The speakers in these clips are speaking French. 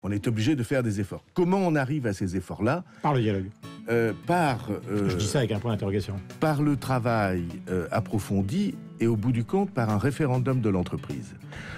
On est obligé de faire des efforts. Comment on arrive à ces efforts-là? Par le dialogue. Je dis ça avec un point d'interrogation. Par le travail approfondi et au bout du compte, par un référendum de l'entreprise.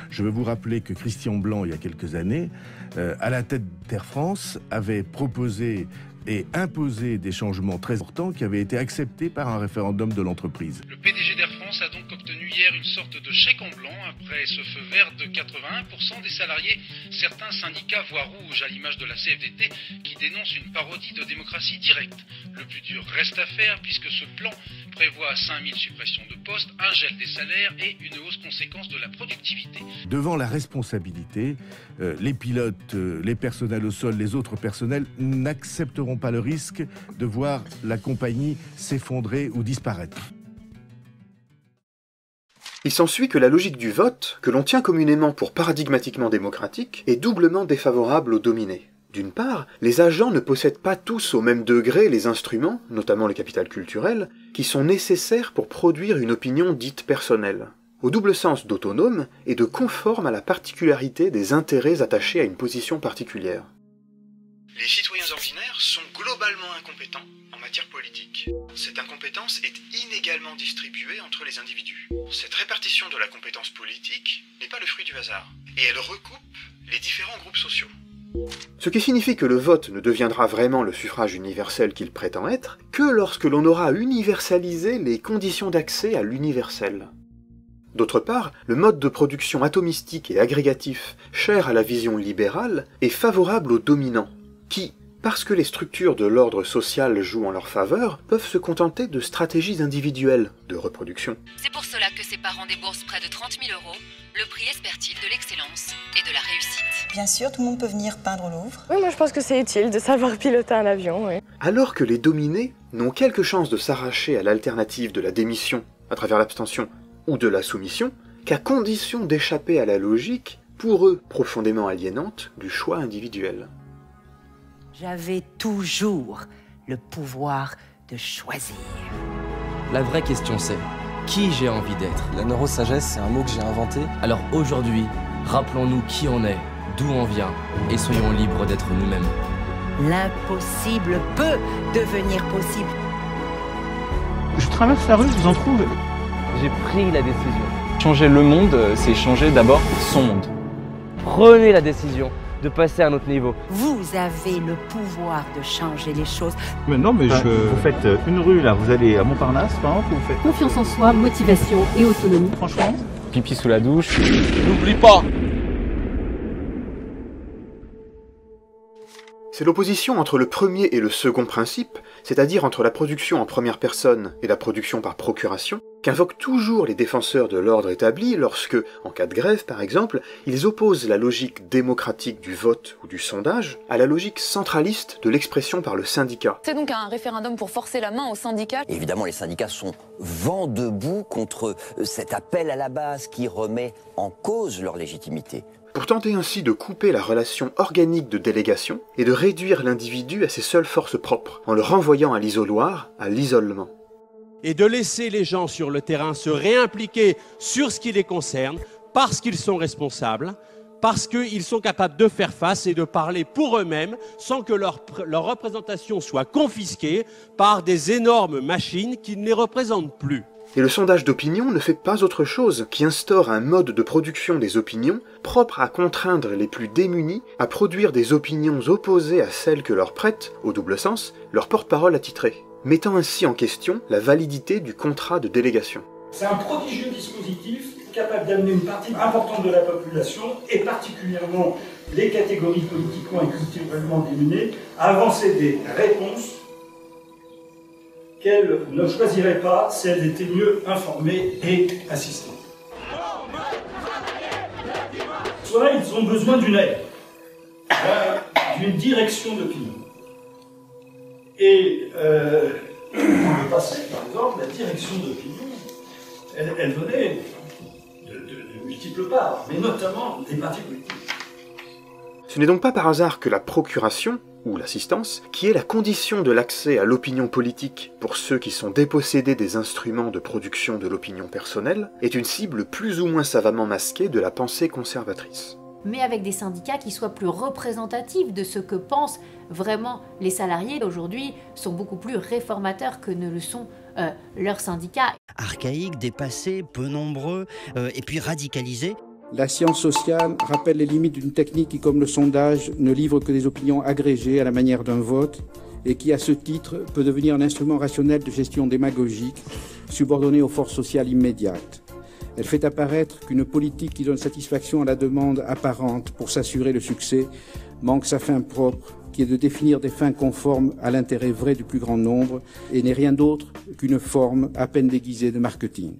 Je veux vous rappeler que Christian Blanc, il y a quelques années, à la tête d'Air France, avait proposé et imposé des changements très importants qui avaient été acceptés par un référendum de l'entreprise. Le PDG d'Air France a donc obtenu hier une sorte de chèque en blanc après ce feu vert de 81% des salariés. Certains syndicats voient rouge à l'image de la CFDT qui dénonce une parodie de démocratie directe. Le plus dur reste à faire puisque ce plan prévoit 5000 suppressions de postes, un gel des salaires et une hausse conséquence de la productivité. Devant la responsabilité, les pilotes, les personnels au sol, les autres personnels n'accepteront pas le risque de voir la compagnie s'effondrer ou disparaître. Il s'ensuit que la logique du vote, que l'on tient communément pour paradigmatiquement démocratique, est doublement défavorable aux dominés. D'une part, les agents ne possèdent pas tous au même degré les instruments, notamment le capital culturel, qui sont nécessaires pour produire une opinion dite personnelle, au double sens d'autonome et de conforme à la particularité des intérêts attachés à une position particulière. Les citoyens ordinaires sont globalement incompétents en matière politique. Cette incompétence est inégalement distribuée entre les individus. Cette répartition de la compétence politique n'est pas le fruit du hasard, et elle recoupe les différents groupes sociaux. Ce qui signifie que le vote ne deviendra vraiment le suffrage universel qu'il prétend être que lorsque l'on aura universalisé les conditions d'accès à l'universel. D'autre part, le mode de production atomistique et agrégatif, cher à la vision libérale, est favorable aux dominants, qui, parce que les structures de l'ordre social jouent en leur faveur, peuvent se contenter de stratégies individuelles de reproduction. C'est pour cela que ses parents déboursent près de 30 000 €, le prix Espertil de l'excellence et de la réussite. Bien sûr, tout le monde peut venir peindre au Louvre. Oui, moi je pense que c'est utile de savoir piloter un avion, oui. Alors que les dominés n'ont quelque chance de s'arracher à l'alternative de la démission à travers l'abstention ou de la soumission, qu'à condition d'échapper à la logique, pour eux profondément aliénante, du choix individuel. J'avais toujours le pouvoir de choisir. La vraie question c'est, qui j'ai envie d'être? La neurosagesse, c'est un mot que j'ai inventé. Alors aujourd'hui, rappelons-nous qui on est, d'où on vient, et soyons libres d'être nous-mêmes. L'impossible peut devenir possible. Je traverse la rue, je vous en trouve. J'ai pris la décision. Changer le monde, c'est changer d'abord son monde. Prenez la décision de passer à un autre niveau. Vous avez le pouvoir de changer les choses. Mais non, mais vous faites une rue là, vous allez à Montparnasse, par exemple, vous faites... Confiance en soi, motivation et autonomie. Franchement, Pipi sous la douche. N'oublie pas! C'est l'opposition entre le premier et le second principe, c'est-à-dire entre la production en première personne et la production par procuration, qu'invoquent toujours les défenseurs de l'ordre établi lorsque, en cas de grève par exemple, ils opposent la logique démocratique du vote ou du sondage à la logique centraliste de l'expression par le syndicat. C'est donc un référendum pour forcer la main aux syndicats. Évidemment, les syndicats sont vent debout contre cet appel à la base qui remet en cause leur légitimité. Pour tenter ainsi de couper la relation organique de délégation et de réduire l'individu à ses seules forces propres, en le renvoyant à l'isoloir, à l'isolement. Et de laisser les gens sur le terrain se réimpliquer sur ce qui les concerne, parce qu'ils sont responsables, parce qu'ils sont capables de faire face et de parler pour eux-mêmes, sans que leur représentation soit confisquée par des énormes machines qui ne les représentent plus. Et le sondage d'opinion ne fait pas autre chose qu'instaure un mode de production des opinions propre à contraindre les plus démunis à produire des opinions opposées à celles que leur prête, au double sens, leur porte-parole attitré, mettant ainsi en question la validité du contrat de délégation. C'est un prodigieux dispositif capable d'amener une partie importante de la population, et particulièrement les catégories politiquement et culturellement démunies, à avancer des réponses qu'elles ne choisiraient pas si elles étaient mieux informées et assistées. Soit ils ont besoin d'une aide, d'une direction d'opinion. Et dans le passé, par exemple, la direction d'opinion, elle venait de multiples parts, mais notamment des partis politiques. Ce n'est donc pas par hasard que la procuration, ou l'assistance, qui est la condition de l'accès à l'opinion politique pour ceux qui sont dépossédés des instruments de production de l'opinion personnelle, est une cible plus ou moins savamment masquée de la pensée conservatrice. mais avec des syndicats qui soient plus représentatifs de ce que pensent vraiment les salariés. Aujourd'hui, sont beaucoup plus réformateurs que ne le sont leurs syndicats. Archaïques, dépassés, peu nombreux, et puis radicalisés. La science sociale rappelle les limites d'une technique qui, comme le sondage, ne livre que des opinions agrégées à la manière d'un vote et qui, à ce titre, peut devenir un instrument rationnel de gestion démagogique, subordonné aux forces sociales immédiates. Elle fait apparaître qu'une politique qui donne satisfaction à la demande apparente pour s'assurer le succès manque sa fin propre, qui est de définir des fins conformes à l'intérêt vrai du plus grand nombre et n'est rien d'autre qu'une forme à peine déguisée de marketing.